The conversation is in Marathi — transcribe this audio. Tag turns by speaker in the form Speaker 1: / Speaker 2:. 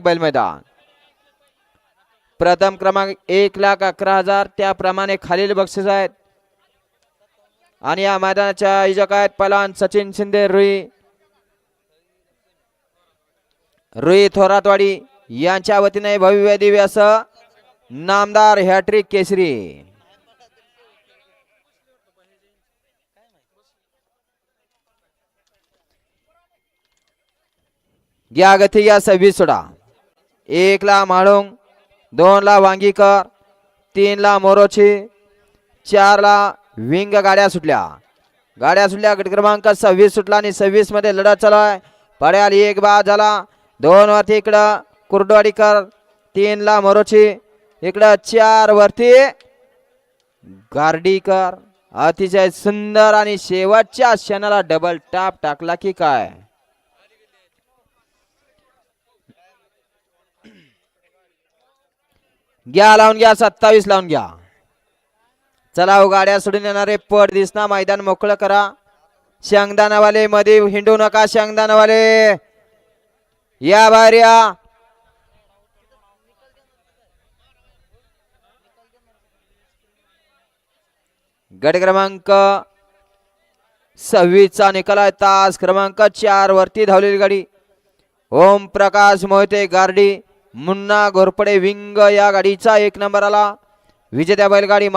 Speaker 1: बैल मैदान. प्रथम क्रमांक 1,11,000. त्याप्रमाणे खालील बक्षीस आहेत. आणि या मैदानाच्या आयोजक आहेत पहलवान सचिन शिंदे रुई थोरातवाडी यांच्या वतीने भव्य दिव्य असं नामदार हॅट्रिक केसरी. घ्या गती घ्या. 26 सोडा. 1 ला माळुंग, 2 ला वांगीकर, 3 ला मोरोची, 4 ला विंग गाड्या सुटल्या. गट क्रमांक 26 सुटला आणि 26 मध्ये लढत चालू आहे. पड्याल एक बाद झाला. 2 वरती इकडं कुर्डवाडीकर, 3 ला मोरोची, इकडं 4 वरती गार्डीकर. अतिशय सुंदर आणि शेवटच्या क्षणाला डबल टॅप टाकला की काय. घ्या लावून घ्या. 27 लावून घ्या. चला हो गाड्या सोडून येणारे पट दिसना. मैदान मोकळं करा. शेंगदाणावाले मध्ये हिंडू नका. शेंगदाणावाले या बाहेर या. गट क्रमांक 26 चा निकाल आहे. तास क्रमांक 4 वरती धावलेली गाडी ओम प्रकाश मोहिते गार्डी, मुन्ना घोरपडे विंग या गाडीचा 1 नंबर आला. विजेत्या बैलगाडी